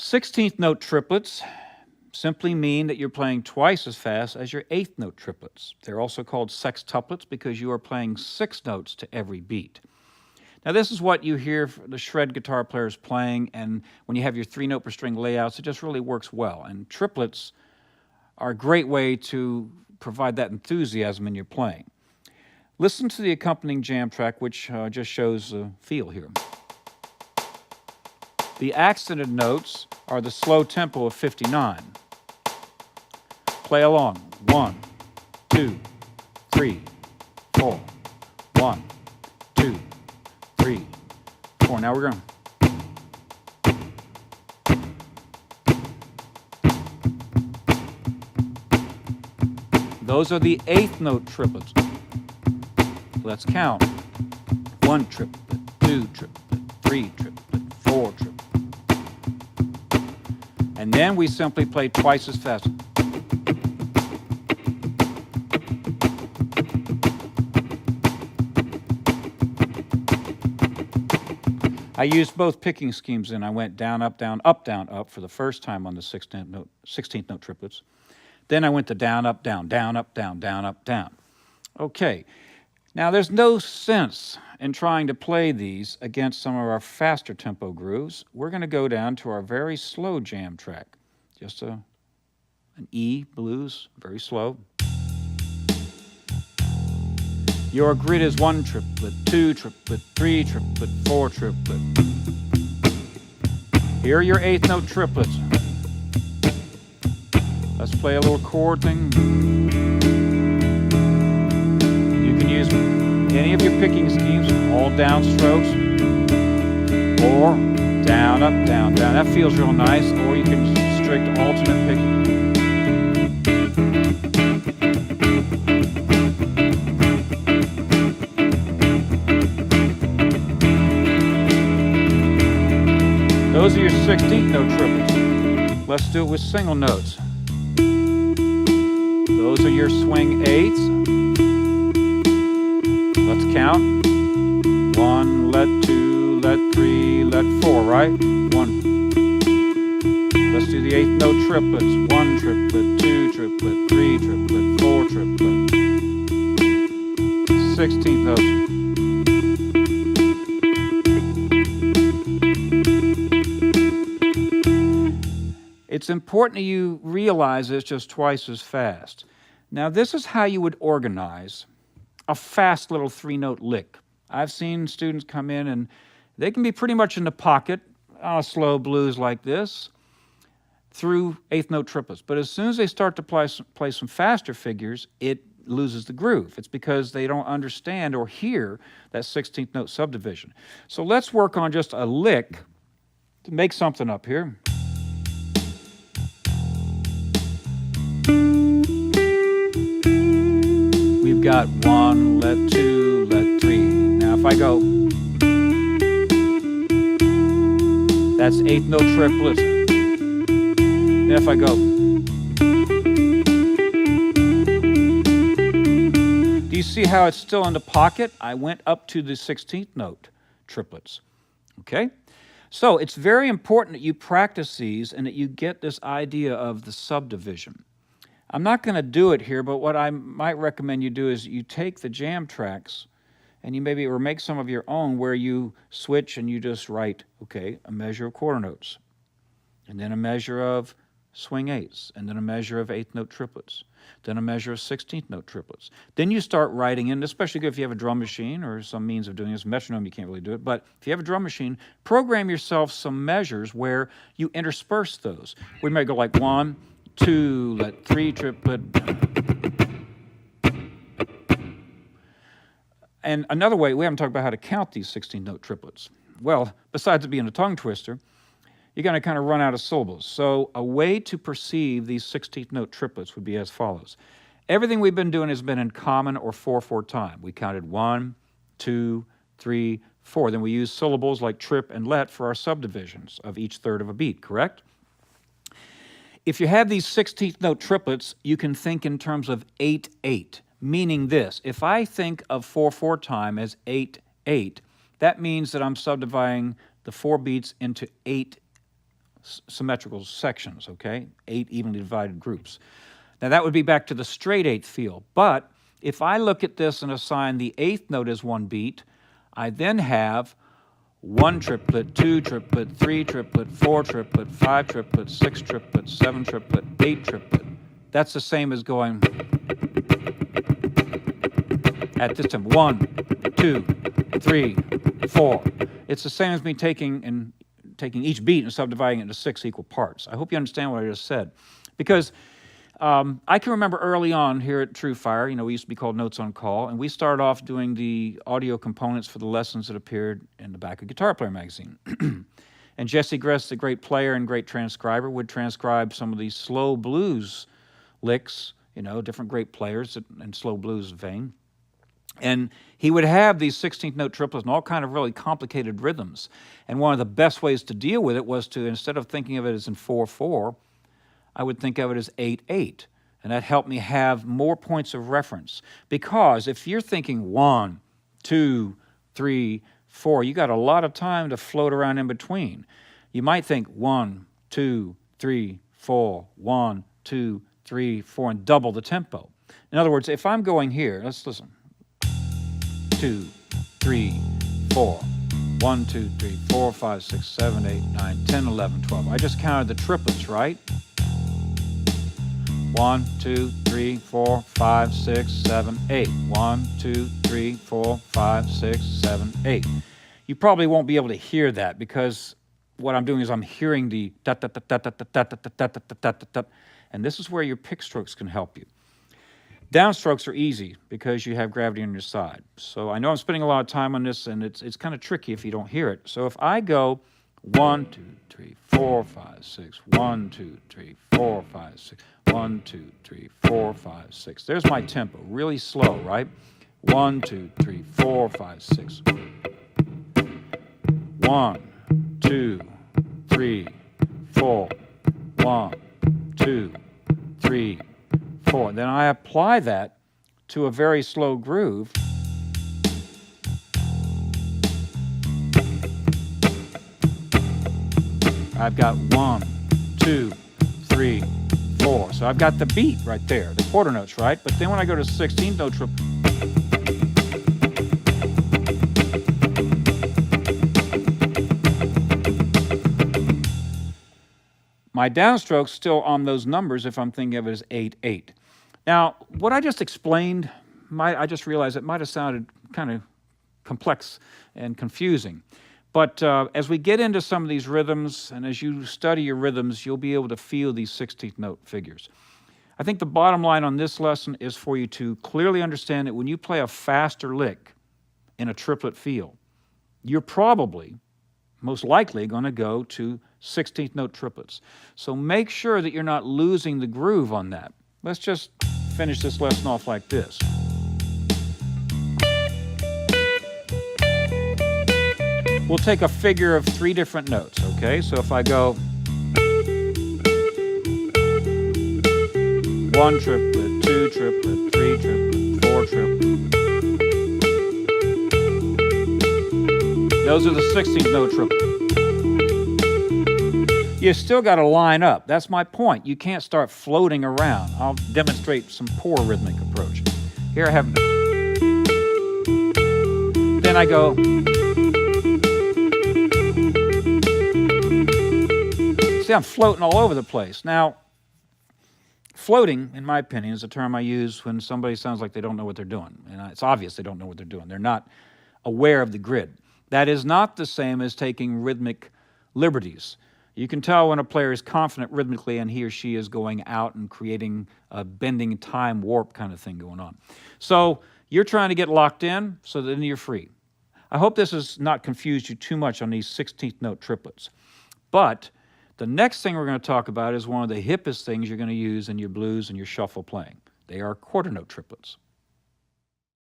16th note triplets simply mean that you're playing twice as fast as your 8th note triplets. They're also called sextuplets because you are playing 6 notes to every beat. Now this is what you hear the shred guitar players playing, and when you have your 3-note per string layouts, it just really works well. And triplets are a great way to provide that enthusiasm in your playing. Listen to the accompanying jam track, which just shows the feel here. The accented notes are the slow tempo of 59. Play along. 1, 2, 3, 4. 1, 2, 3, 4. Now we're going. Those are the 8th note triplets. Let's count. 1 triplet, 2 triplet, 3 triplet, 4 triplet. And then we simply play twice as fast. I used both picking schemes, and I went down, up, down, up, down, up for the first time on the 16th note triplets. Then I went to down, up, down, down, up, down, down, up, down. Okay. Now, there's no sense in trying to play these against some of our faster tempo grooves. We're going to go down to our very slow jam track. Just an E blues, very slow. Your grid is 1 triplet, 2 triplet, 3 triplet, 4 triplet. Here are your 8th note triplets. Let's play a little chord thing. You can use any of your picking schemes, all down strokes, or down, up, down, down. That feels real nice. Or you can strict alternate picking. Those are your 16th note triplets. Let's do it with single notes. Those are your swing 8s. Let's count. 1, let 2, let 3, let 4, right? 1. Let's do the 8th note triplets. 1 triplet, 2 triplet, 3 triplet, 4 triplet. 16th notes. It's important that you realize it's just twice as fast. Now, this is how you would organize a fast little 3-note lick. I've seen students come in and they can be pretty much in the pocket on a slow blues like this through 8th note triplets. But as soon as they start to play some faster figures, it loses the groove. It's because they don't understand or hear that 16th note subdivision. So let's work on just a lick to make something up here. We've got 1, let 2, let 3. Now if I go, that's 8th note triplets. Then if I go, do you see how it's still in the pocket? I went up to the 16th note triplets. Okay? So it's very important that you practice these and that you get this idea of the subdivision. I'm not going to do it here, but what I might recommend you do is you take the jam tracks and you maybe, or make some of your own where you switch and you just write, okay, a measure of quarter notes, and then a measure of swing 8s, and then a measure of 8th note triplets, then a measure of 16th note triplets. Then you start writing in, especially good if you have a drum machine or some means of doing this. Metronome, you can't really do it, but if you have a drum machine, program yourself some measures where you intersperse those. We may go like 1, 2, let 3 triplet. And another way, we haven't talked about how to count these 16th note triplets. Well, besides it being a tongue twister, you're going to kind of run out of syllables. So a way to perceive these 16th note triplets would be as follows. Everything we've been doing has been in common or 4/4 time. We counted 1, 2, 3, 4. Then we used syllables like trip and let for our subdivisions of each third of a beat, correct? If you have these 16th note triplets, you can think in terms of 8/8, meaning this. If I think of 4/4 time as 8/8, that means that I'm subdividing the 4 beats into 8 symmetrical sections, okay? 8 evenly divided groups. Now that would be back to the straight eighth feel. But if I look at this and assign the eighth note as one beat, I then have 1 triplet, 2 triplet, 3 triplet, 4 triplet, 5 triplet, 6 triplet, 7 triplet, 8 triplet. That's the same as going at this time. 1, 2, 3, 4. It's the same as me taking each beat and subdividing it into 6 equal parts. I hope you understand what I just said. Because I can remember early on here at True Fire, we used to be called Notes on Call, and we started off doing the audio components for the lessons that appeared in the back of Guitar Player magazine. And Jesse Gress, the great player and great transcriber, would transcribe some of these slow blues licks, different great players in slow blues vein. And he would have these 16th note triplets and all kind of really complicated rhythms. And one of the best ways to deal with it was to, instead of thinking of it as in 4/4, I would think of it as 8/8. And that helped me have more points of reference. Because if you're thinking 1, 2, 3, 4, you got a lot of time to float around in between. You might think 1, 2, 3, 4, 1, 2, 3, 4, and double the tempo. In other words, if I'm going here, let's listen. 2, 3, 4. 1, 2, 3, 4, 5, 6, 7, 8, 9, 10, 11, 12. I just counted the triplets, right? 1, 2, 3, 4, 5, 6, 7, 8. 1, 2, 3, 4, 5, 6, 7, 8. You probably won't be able to hear that because what I'm doing is I'm hearing the da da da da da da da da da da da da da, and this is where your pick strokes can help you. Downstrokes are easy because you have gravity on your side. So I know I'm spending a lot of time on this, and it's kind of tricky if you don't hear it. So if I go 1, 2, 3, 4, 5, 6, 1, 2, 3, 4, 5, 6, 1, 2, 3, 4, 5, 6. There's my tempo, really slow, right? 1, 2, 3, 4, 5, 6. 1, 2, 3, 4. 1, 2, 3, 4. Then I apply that to a very slow groove. I've got 1, 2, 3, 4. So I've got the beat right there, the quarter notes, right? But then when I go to 16th note triple, my downstrokes still on those numbers if I'm thinking of it as 8/8. Now, what I just explained, I just realized it might have sounded kind of complex and confusing. But as we get into some of these rhythms, and as you study your rhythms, you'll be able to feel these 16th note figures. I think the bottom line on this lesson is for you to clearly understand that when you play a faster lick in a triplet feel, you're probably, most likely, going to go to 16th note triplets. So make sure that you're not losing the groove on that. Let's just finish this lesson off like this. We'll take a figure of 3 different notes, okay? So if I go 1 triplet, 2 triplet, 3 triplet, 4 triplet. Those are the 16th note triplets. You still got to line up. That's my point. You can't start floating around. I'll demonstrate some poor rhythmic approach. Here I have. Then I go. See, I'm floating all over the place. Now, floating, in my opinion, is a term I use when somebody sounds like they don't know what they're doing. And it's obvious they don't know what they're doing. They're not aware of the grid. That is not the same as taking rhythmic liberties. You can tell when a player is confident rhythmically and he or she is going out and creating a bending time warp kind of thing going on. So you're trying to get locked in so that then you're free. I hope this has not confused you too much on these 16th note triplets. But the next thing we're going to talk about is one of the hippest things you're going to use in your blues and your shuffle playing. They are quarter note triplets.